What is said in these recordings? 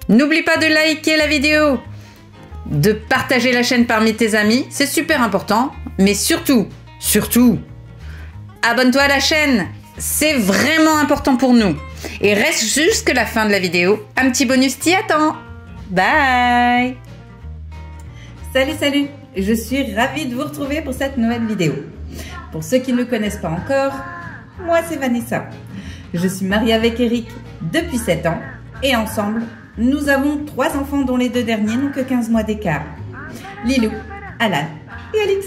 N'oublie pas de liker la vidéo, de partager la chaîne parmi tes amis, c'est super important. Mais surtout, abonne-toi à la chaîne, c'est vraiment important pour nous. Et reste jusqu'à la fin de la vidéo, un petit bonus t'y attend. Bye! Salut, je suis ravie de vous retrouver pour cette nouvelle vidéo. Pour ceux qui ne me connaissent pas encore, moi c'est Vanessa. Je suis mariée avec Eric depuis 7 ans et ensemble, nous avons 3 enfants dont les 2 derniers n'ont que 15 mois d'écart. Lilou, Alan et Alix.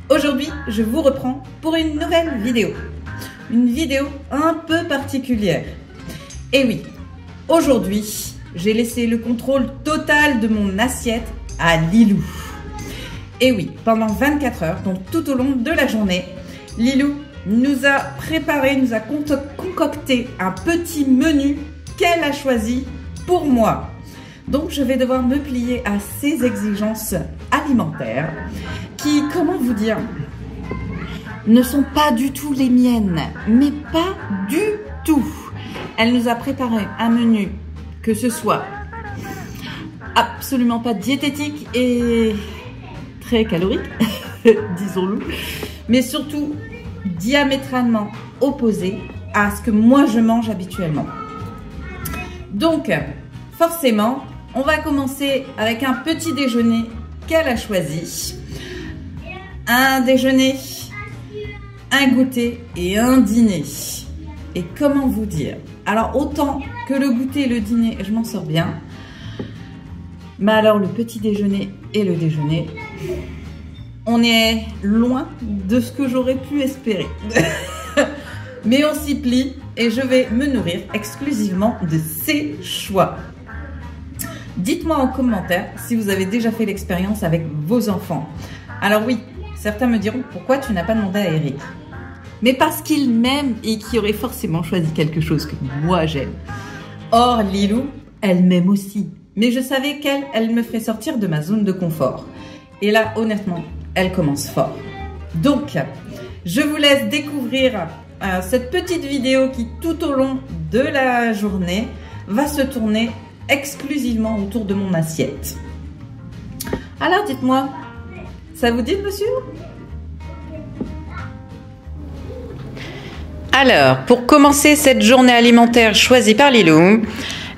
Aujourd'hui, je vous reprends pour une nouvelle vidéo. Une vidéo un peu particulière. Et oui, aujourd'hui, j'ai laissé le contrôle total de mon assiette à Lilou. Et oui, pendant 24 heures, donc tout au long de la journée, Lilou nous a préparé, nous a concocté un petit menu qu'elle a choisi pour moi. Donc je vais devoir me plier à ses exigences alimentaires qui, comment vous dire, ne sont pas du tout les miennes, mais pas du tout. Elle nous a préparé un menu que ce soit absolument pas diététique et très calorique, disons-le, mais surtout diamétralement opposé à ce que moi je mange habituellement. Donc, forcément, on va commencer avec un petit déjeuner qu'elle a choisi. Un déjeuner, un goûter et un dîner. Et comment vous dire? Alors, autant que le goûter et le dîner, je m'en sors bien. Mais alors, le petit déjeuner et le déjeuner, on est loin de ce que j'aurais pu espérer. Mais on s'y plie et je vais me nourrir exclusivement de ces choix. Dites-moi en commentaire si vous avez déjà fait l'expérience avec vos enfants. Alors oui, certains me diront pourquoi tu n'as pas demandé à Eric. Mais parce qu'il m'aime et qu'il aurait forcément choisi quelque chose que moi j'aime. Or Lilou, elle m'aime aussi. Mais je savais qu'elle me ferait sortir de ma zone de confort. Et là, honnêtement, elle commence fort. Donc, je vous laisse découvrir cette petite vidéo qui, tout au long de la journée, va se tourner exclusivement autour de mon assiette. Alors, dites-moi, ça vous dit, monsieur? Alors, pour commencer cette journée alimentaire choisie par Lilou,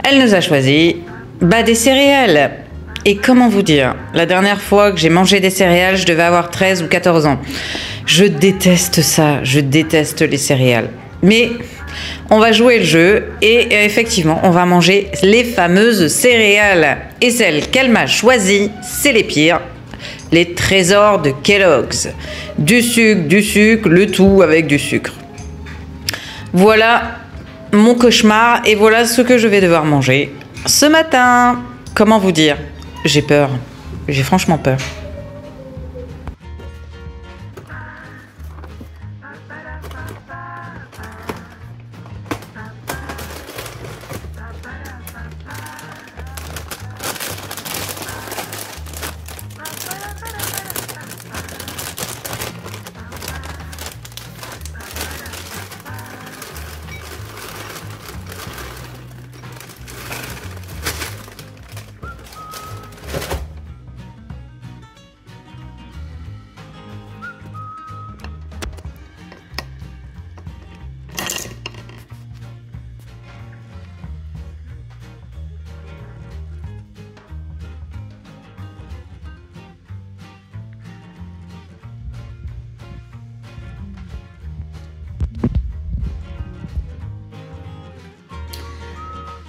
elle nous a choisi des céréales. Et comment vous dire, la dernière fois que j'ai mangé des céréales, je devais avoir 13 ou 14 ans. Je déteste ça, je déteste les céréales. Mais on va jouer le jeu et effectivement, on va manger les fameuses céréales. Et celles qu'elle m'a choisies, c'est les pires. Les trésors de Kellogg's. Du sucre, le tout avec du sucre. Voilà mon cauchemar et voilà ce que je vais devoir manger ce matin. Comment vous dire? J'ai peur. J'ai franchement peur.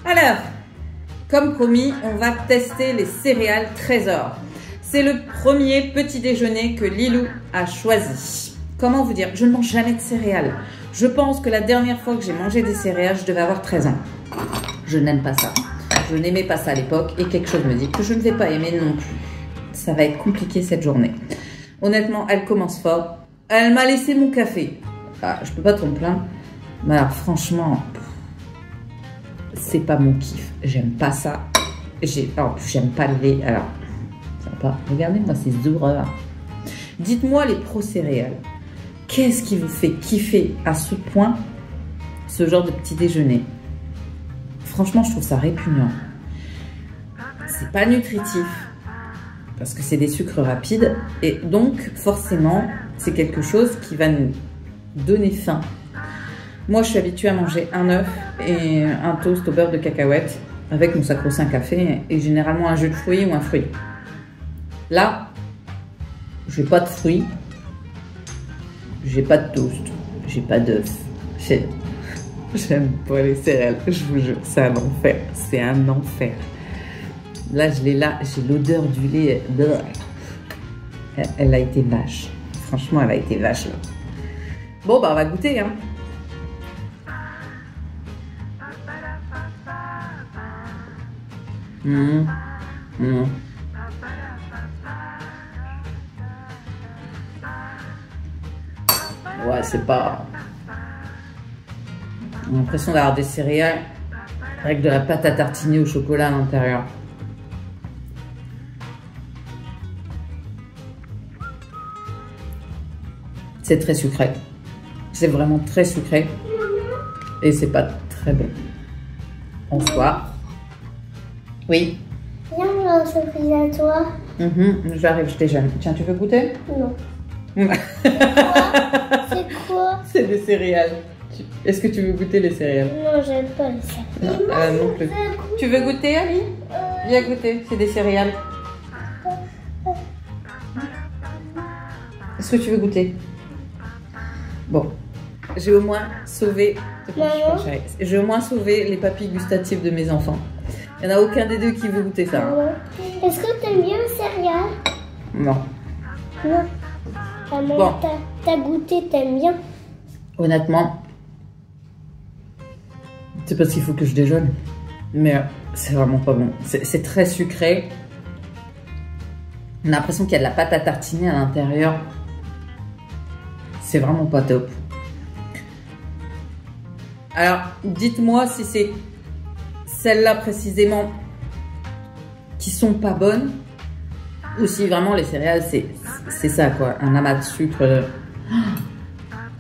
Alors, comme promis, on va tester les céréales Trésor. C'est le premier petit déjeuner que Lilou a choisi. Comment vous dire? Je ne mange jamais de céréales. Je pense que la dernière fois que j'ai mangé des céréales, je devais avoir 13 ans. Je n'aime pas ça. Je n'aimais pas ça à l'époque et quelque chose me dit que je ne vais pas aimer non plus. Ça va être compliqué cette journée. Honnêtement, elle commence fort. Elle m'a laissé mon café. Ah, je peux pas trop me plaindre. Mais alors, franchement, c'est pas mon kiff. J'aime pas ça. En plus, j'aime pas le lait. Alors, ça va pas. Regardez-moi ces horreurs. Dites-moi les pro-céréales. Qu'est-ce qui vous fait kiffer à ce point ce genre de petit déjeuner? Franchement, je trouve ça répugnant. c'est pas nutritif parce que c'est des sucres rapides et donc forcément c'est quelque chose qui va nous donner faim. Moi je suis habituée à manger un œuf et un toast au beurre de cacahuète avec mon sacro-saint café et généralement un jus de fruits ou un fruit. Là, j'ai pas de fruits, j'ai pas de toast, j'ai pas d'œuf. J'aime pas les céréales, je vous jure, c'est un enfer, c'est un enfer. Là, je l'ai là, j'ai l'odeur du lait. Elle a été vache. Franchement, elle a été vache là. Bon, bah on va goûter, hein. Ouais, c'est pas... J'ai l'impression d'avoir des céréales avec de la pâte à tartiner au chocolat à l'intérieur. C'est très sucré. C'est vraiment très sucré. Et c'est pas très bon. En soi. Oui. Viens, on a une surprise à toi. J'arrive, je déjeune. Tiens, tu veux goûter? Non. C'est quoi? C'est des céréales. Est-ce que tu veux goûter les céréales? Non, j'aime pas les céréales. Non plus. Tu veux goûter, Ali? Viens goûter, c'est des céréales. Est-ce que tu veux goûter? Bon, j'ai au moins sauvé... J'ai au moins sauvé les papilles gustatives de mes enfants. Il n'y en a aucun des deux qui veut goûter ça. Est-ce que tu aimes bien les céréales? Non. Non. Bon. T'as goûté, t'aimes bien? Honnêtement, c'est parce qu'il faut que je déjeune. Mais c'est vraiment pas bon. C'est très sucré. On a l'impression qu'il y a de la pâte à tartiner à l'intérieur. C'est vraiment pas top. Alors, dites-moi si c'est celles-là précisément qui sont pas bonnes. Ou si vraiment les céréales, c'est ça quoi. Un amas de sucre.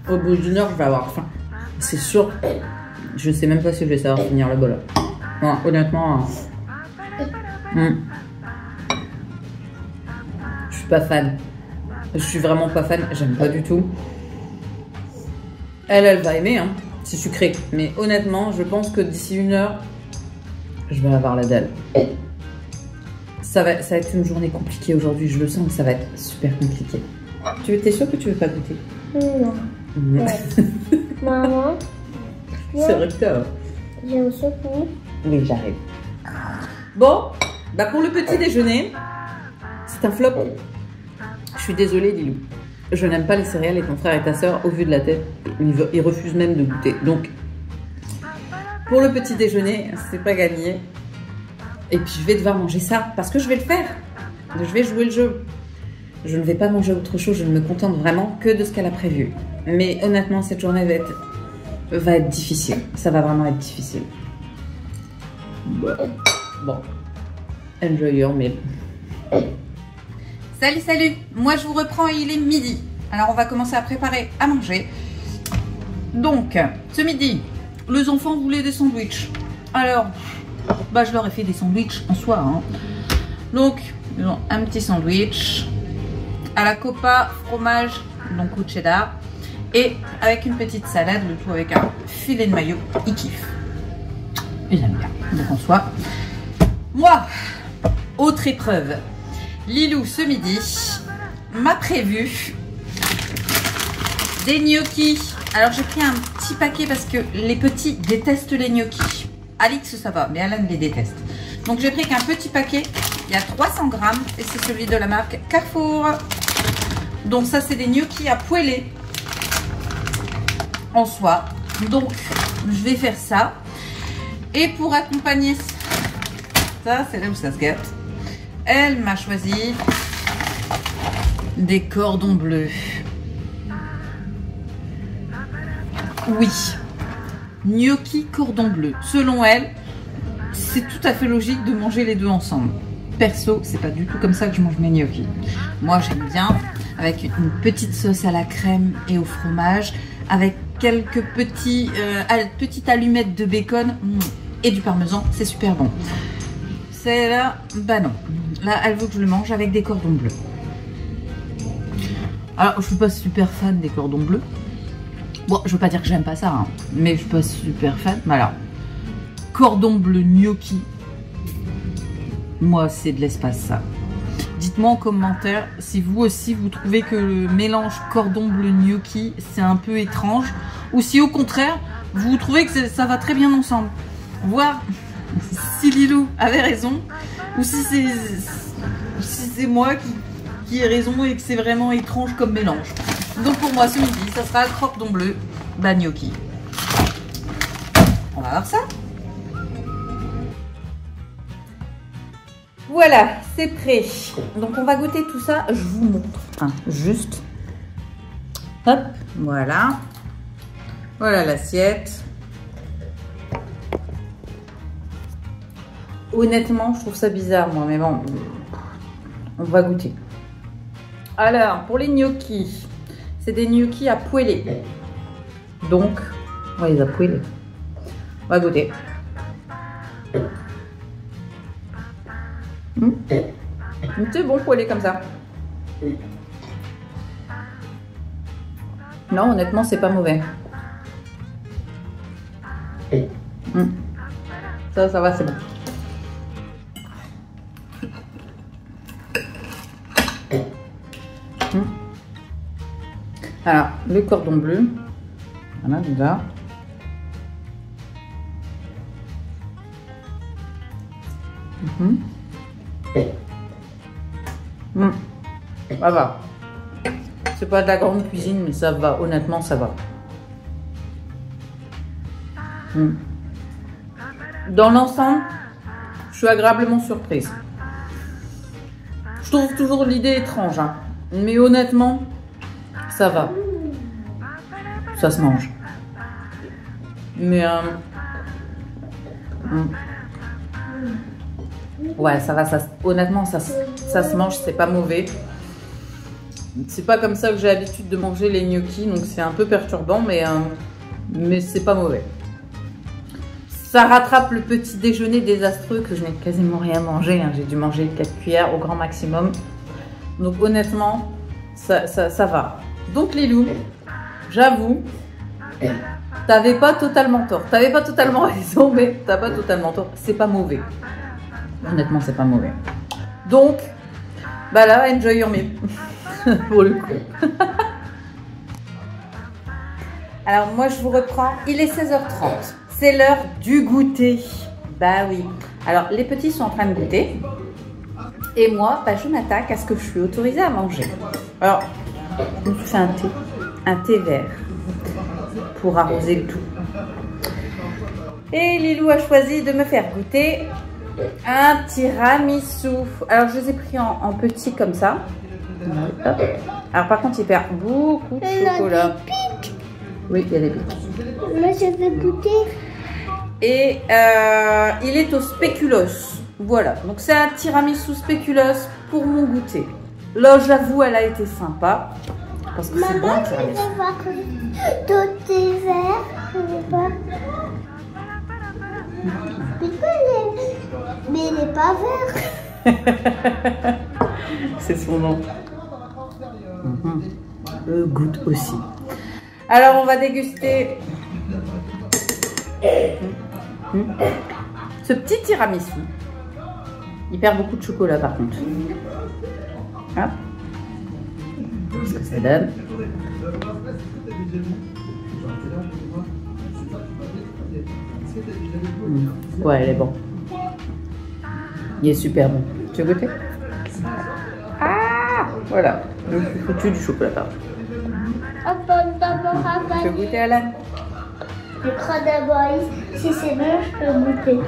Au bout d'une heure, je vais avoir faim. C'est sûr. Je sais même pas si je vais savoir finir le bol. Non, honnêtement. Je suis pas fan. Je suis vraiment pas fan. J'aime pas du tout. Elle va aimer. Hein. C'est sucré. Mais honnêtement, je pense que d'ici une heure, je vais avoir la dalle. Ça va être une journée compliquée aujourd'hui. Je le sens que ça va être super compliqué. T'es sûre que tu veux pas goûter? Non. Maman? C'est vrai que t'as. J'ai un secours. Oui, j'arrive. Bon, bah pour le petit déjeuner, c'est un flop. Je suis désolée, Lilou. Je n'aime pas les céréales et ton frère et ta soeur, au vu de la tête, ils refusent même de goûter. Donc, pour le petit déjeuner, c'est pas gagné. Et puis, je vais devoir manger ça parce que je vais le faire. Je vais jouer le jeu. Je ne vais pas manger autre chose. Je ne me contente vraiment que de ce qu'elle a prévu. Mais honnêtement, cette journée va être difficile. Ça va vraiment être difficile. Bon. Enjoy your meal. Salut. Moi, je vous reprends. Il est midi. Alors, on va commencer à préparer à manger. Donc, ce midi, les enfants voulaient des sandwichs. Alors, bah, je leur ai fait des sandwichs en soi. Hein. Donc, ils ont un petit sandwich à la copa, fromage, donc au cheddar. Et avec une petite salade, le tout avec un filet de mayo. Ils kiffent. Ils aiment bien. Donc en soi. Moi, autre épreuve. Lilou, ce midi, m'a prévu des gnocchis. Alors j'ai pris un petit paquet parce que les petits détestent les gnocchis. Alix, ça va, mais Alan les déteste. Donc j'ai pris qu'un petit paquet. Il y a 300 grammes et c'est celui de la marque Carrefour. Donc ça, c'est des gnocchis à poêler. En soi. Donc, je vais faire ça. Et pour accompagner ça, c'est là où ça se gâte. Elle m'a choisi des cordons bleus. Oui. Gnocchi cordon bleu. Selon elle, c'est tout à fait logique de manger les deux ensemble. Perso, c'est pas du tout comme ça que je mange mes gnocchis. Moi, j'aime bien avec une petite sauce à la crème et au fromage, avec quelques petites allumettes de bacon et du parmesan, c'est super bon. celle-là, bah non. Là, elle veut que je le mange avec des cordons bleus. Alors, je suis pas super fan des cordons bleus. Bon, je veux pas dire que j'aime pas ça, hein, mais je suis pas super fan. Mais alors, cordon bleu gnocchi, moi, c'est de l'espace, ça. Dites-moi en commentaire si vous aussi, vous trouvez que le mélange cordon bleu gnocchi, c'est un peu étrange. Ou si au contraire, vous trouvez que ça va très bien ensemble. Voir si Lilou avait raison, ou si c'est moi qui ai raison et que c'est vraiment étrange comme mélange. Donc pour moi ce midi, ça sera cordon bleu gnocchi. On va voir ça. Voilà, c'est prêt. Donc on va goûter tout ça. Je vous montre. Hein, juste. Hop, voilà. Voilà l'assiette. Honnêtement, je trouve ça bizarre, moi, mais bon, on va goûter. Alors, pour les gnocchis, c'est des gnocchis à poêler. Donc, on va les appoêler. On va goûter. C'est bon poêler comme ça. Non, honnêtement, c'est pas mauvais. Ça va, c'est bon. Alors, le cordon bleu, voilà déjà. Ça va. C'est pas de la grande cuisine, mais ça va. Honnêtement, ça va. Dans l'ensemble, je suis agréablement surprise. Je trouve toujours l'idée étrange, hein. Mais honnêtement, ça va. Ça se mange. Mais ouais, ça va. Honnêtement, ça se mange. C'est pas mauvais. C'est pas comme ça que j'ai l'habitude de manger les gnocchis, donc c'est un peu perturbant, mais c'est pas mauvais. Ça rattrape le petit déjeuner désastreux que je n'ai quasiment rien mangé, hein. J'ai dû manger 4 cuillères au grand maximum. Donc honnêtement, ça va. Donc Lilou, j'avoue, t'avais pas totalement tort. T'avais pas totalement raison, mais t'as pas totalement tort. C'est pas mauvais. Honnêtement, c'est pas mauvais. Donc, bah là, enjoy your meal. Pour le coup. Alors moi, je vous reprends. Il est 16h30. C'est l'heure du goûter. Bah oui. Alors, les petits sont en train de goûter. Et moi, bah, je m'attaque à ce que je suis autorisée à manger. Alors, je me suis fait un thé vert pour arroser le tout. Et Lilou a choisi de me faire goûter un tiramisu. Alors, je les ai pris en petits comme ça. Hop. Alors, par contre, il perd beaucoup de chocolat. Oui, il y a des pics. Moi, je vais goûter. Et il est au spéculoos. Voilà, donc c'est un tiramisu spéculoos pour mon goûter. Là, j'avoue, elle a été sympa. Parce que c'est bon, le tiramisu. Je vais voir que tout est vert. Je vais voir. Mais il n'est pas vert. C'est son nom. Goûte aussi. Alors, on va déguster ce petit tiramisu. Il perd beaucoup de chocolat par contre. Hop. Ce que ça donne. Ouais, elle est bon. Il est super bon. Tu veux goûter? Ah, voilà. Je suis foutu du chocolat par contre. Tu veux goûter, Alan? Je crois d'abord, si c'est bon, je peux goûter.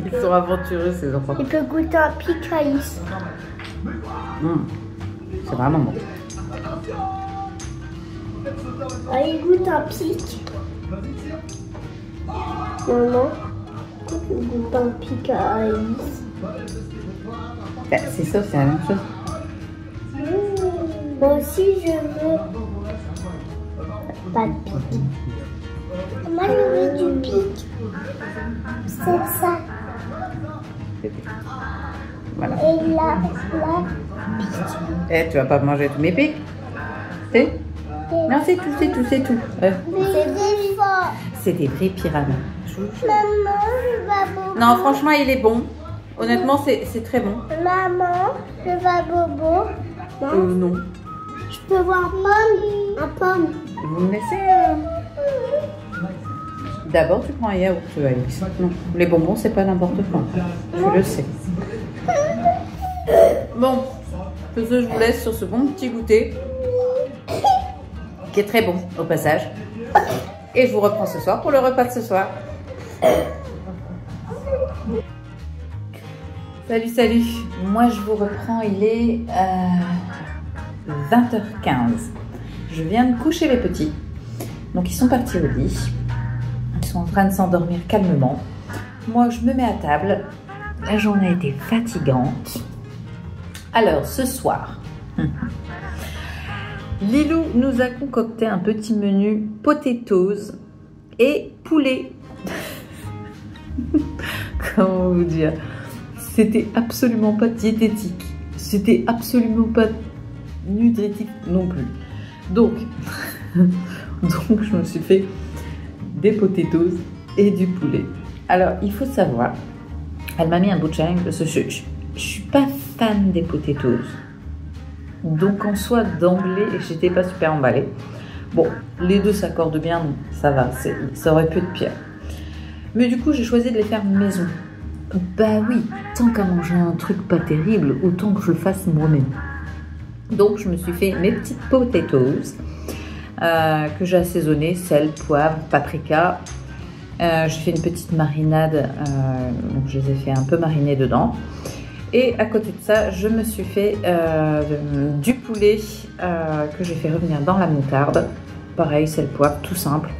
Ils sont aventureux, ces enfants. Il peut goûter un picaïs. C'est vraiment bon. Ah, il goûte un pic. Maman, il goûte un picaïs. C'est ça, c'est la même chose. Moi aussi, je veux pas de pic. Moi, je veux du pic. C'est ça. Pépé. Voilà. Et là, Eh, tu vas pas manger tous mes pics? C'est? Non, c'est tout, c'est tout, c'est tout. C'est des vrais piramas. Maman, je vais bobo. Non, franchement, il est bon. Honnêtement, c'est très bon. Maman, je vais bobo. Non. Je peux voir un pomme. Vous me laissez D'abord, tu prends un yaourt, Alice. Non, les bonbons, c'est pas n'importe quoi. Tu le sais. Bon, sur ce, je vous laisse sur ce bon petit goûter. Qui est très bon, au passage. Et je vous reprends ce soir pour le repas de ce soir. Salut, salut. Moi, je vous reprends, il est 20h15. Je viens de coucher les petits. Donc, ils sont partis au lit. Ils sont en train de s'endormir calmement. Moi, je me mets à table. La journée a été fatigante. Alors, ce soir, Lilou nous a concocté un petit menu potatoes et poulet. Comment vous dire? C'était absolument pas diététique. C'était absolument pas nutritif non plus. Donc, je me suis fait des potatoes et du poulet. Alors, il faut savoir, elle m'a mis un bout de challenge parce que je suis pas fan des potatoes. Donc, en soi, d'emblée, j'étais pas super emballée. Bon, les deux s'accordent bien, donc ça va, ça aurait pu être pire. Mais du coup, j'ai choisi de les faire maison. Bah oui, tant qu'à manger un truc pas terrible, autant que je le fasse moi-même. Donc, je me suis fait mes petites potatoes que j'ai assaisonnées, sel, poivre, paprika. J'ai fait une petite marinade, donc je les ai fait un peu mariner dedans. Et à côté de ça, je me suis fait du poulet que j'ai fait revenir dans la moutarde. Pareil, sel, poivre, tout simple.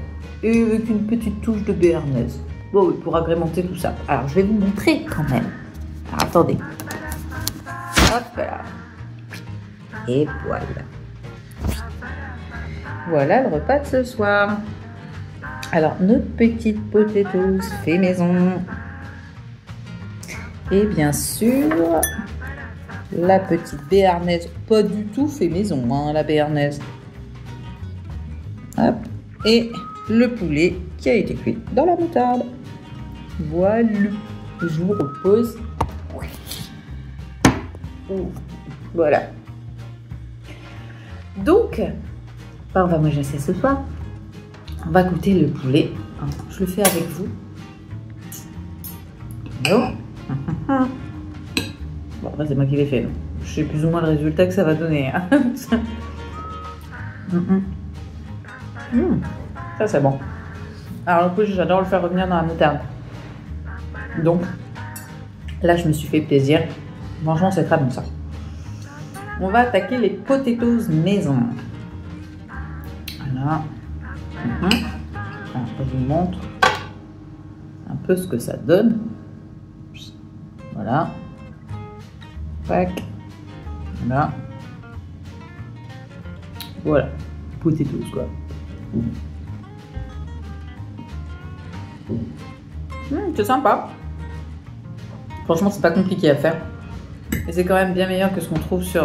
Et avec une petite touche de béarnaise. Bon, oui, pour agrémenter tout ça. Alors, je vais vous montrer quand même. Alors, attendez. Hop là. Et voilà. Voilà le repas de ce soir. Alors, notre petite potatoes fait maison. Et bien sûr, la petite béarnaise. Pas du tout fait maison, hein, la béarnaise. Hop. Et le poulet qui a été cuit dans la moutarde. Voilà. Je vous repose. Voilà. Donc, on va manger ça ce soir. On va goûter le poulet. Je le fais avec vous. Non. Bon, après, c'est moi qui l'ai fait. Donc. Je sais plus ou moins le résultat que ça va donner. Hein. Ça, c'est bon. Alors, du coup, j'adore le faire revenir dans la moutarde. Donc, là, je me suis fait plaisir. Franchement, c'est très bon, ça. On va attaquer les potatoes maison. Voilà. Alors, je vous montre un peu ce que ça donne. Voilà. Tac. Voilà. Voilà. Potatoes, quoi. C'est sympa. Franchement, c'est pas compliqué à faire. Et c'est quand même bien meilleur que ce qu'on trouve sur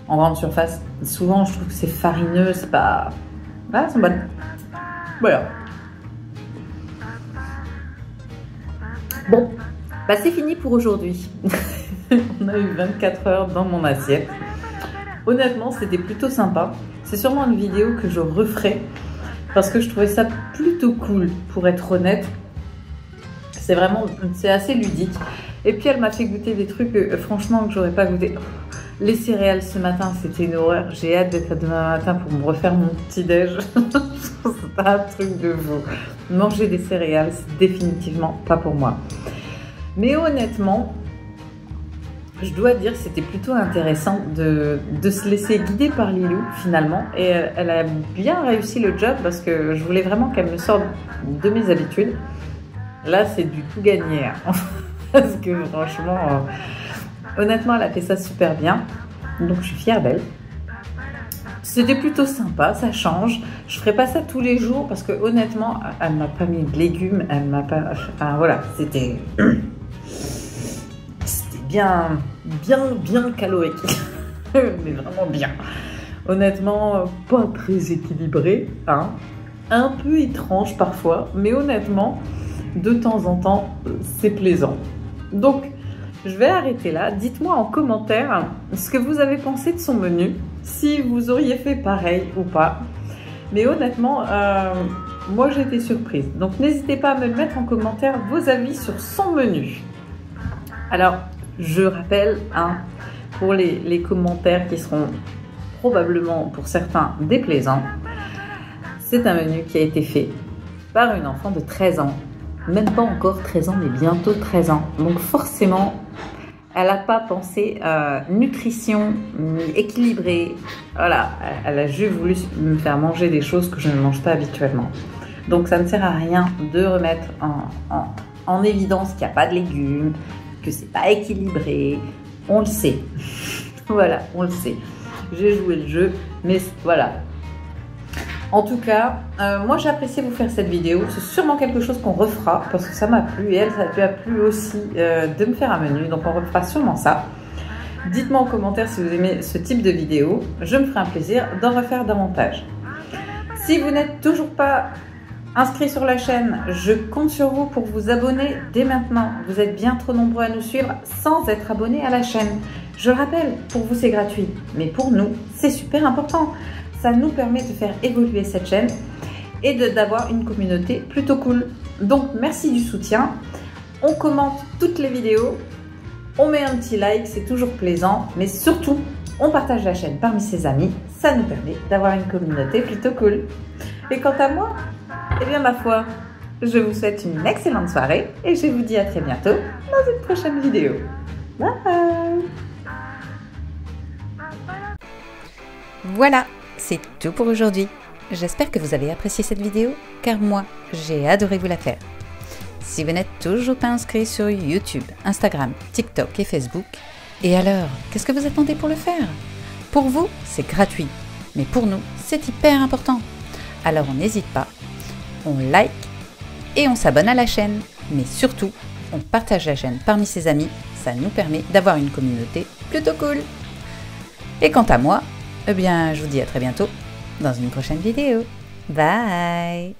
en grande surface. Souvent, je trouve que c'est farineux, c'est pas... Ah, elles sont bonnes. Voilà. Bon, bah c'est fini pour aujourd'hui. On a eu 24 heures dans mon assiette. Honnêtement, c'était plutôt sympa. C'est sûrement une vidéo que je referai parce que je trouvais ça plutôt cool, pour être honnête. C'est assez ludique. Et puis elle m'a fait goûter des trucs franchement que j'aurais pas goûté. Les céréales ce matin, c'était une horreur. J'ai hâte d'être demain matin pour me refaire mon petit déj. C'est pas un truc de fou. Manger des céréales, c'est définitivement pas pour moi. Mais honnêtement, je dois dire que c'était plutôt intéressant de se laisser guider par Lilou finalement. Et elle a bien réussi le job parce que je voulais vraiment qu'elle me sorte de mes habitudes. Là, c'est du tout gagné. Hein. Parce que franchement, honnêtement, elle a fait ça super bien. Donc, je suis fière d'elle. c'était plutôt sympa, ça change. Je ferai pas ça tous les jours parce que honnêtement, elle m'a pas mis de légumes, elle m'a pas. Enfin voilà, c'était bien calorique, mais vraiment bien. Honnêtement, pas très équilibré, hein. Un peu étrange parfois, mais honnêtement, de temps en temps, c'est plaisant. Donc, je vais arrêter là. Dites-moi en commentaire ce que vous avez pensé de son menu, si vous auriez fait pareil ou pas. Mais honnêtement, moi j'ai été surprise. Donc, n'hésitez pas à me mettre en commentaire vos avis sur son menu. Alors, je rappelle, hein, pour les commentaires qui seront probablement pour certains déplaisants, c'est un menu qui a été fait par une enfant de 13 ans. Même pas encore 13 ans, mais bientôt 13 ans. Donc forcément, elle n'a pas pensé nutrition, équilibrée. Voilà, elle a juste voulu me faire manger des choses que je ne mange pas habituellement. Donc ça ne sert à rien de remettre en évidence qu'il n'y a pas de légumes, que c'est pas équilibré. On le sait. Voilà, on le sait. J'ai joué le jeu, mais voilà. En tout cas, moi j'ai apprécié vous faire cette vidéo. C'est sûrement quelque chose qu'on refera parce que ça m'a plu et elle, ça lui a plu aussi de me faire un menu. Donc on refera sûrement ça. Dites-moi en commentaire si vous aimez ce type de vidéo. Je me ferai un plaisir d'en refaire davantage. Si vous n'êtes toujours pas inscrit sur la chaîne, je compte sur vous pour vous abonner dès maintenant. Vous êtes bien trop nombreux à nous suivre sans être abonnés à la chaîne. Je le rappelle, pour vous c'est gratuit, mais pour nous c'est super important. Ça nous permet de faire évoluer cette chaîne et d'avoir une communauté plutôt cool. Donc merci du soutien. On commente toutes les vidéos, on met un petit like, c'est toujours plaisant, mais surtout on partage la chaîne parmi ses amis. Ça nous permet d'avoir une communauté plutôt cool. Et quant à moi, eh bien ma foi, je vous souhaite une excellente soirée et je vous dis à très bientôt dans une prochaine vidéo. Bye. Voilà, c'est tout pour aujourd'hui. J'espère que vous avez apprécié cette vidéo, car moi, j'ai adoré vous la faire. Si vous n'êtes toujours pas inscrit sur YouTube, Instagram, TikTok et Facebook, et alors, qu'est-ce que vous attendez pour le faire? Pour vous, c'est gratuit, mais pour nous, c'est hyper important. Alors on n'hésite pas, on like et on s'abonne à la chaîne. Mais surtout, on partage la chaîne parmi ses amis, ça nous permet d'avoir une communauté plutôt cool. Et quant à moi, eh bien, je vous dis à très bientôt dans une prochaine vidéo. Bye!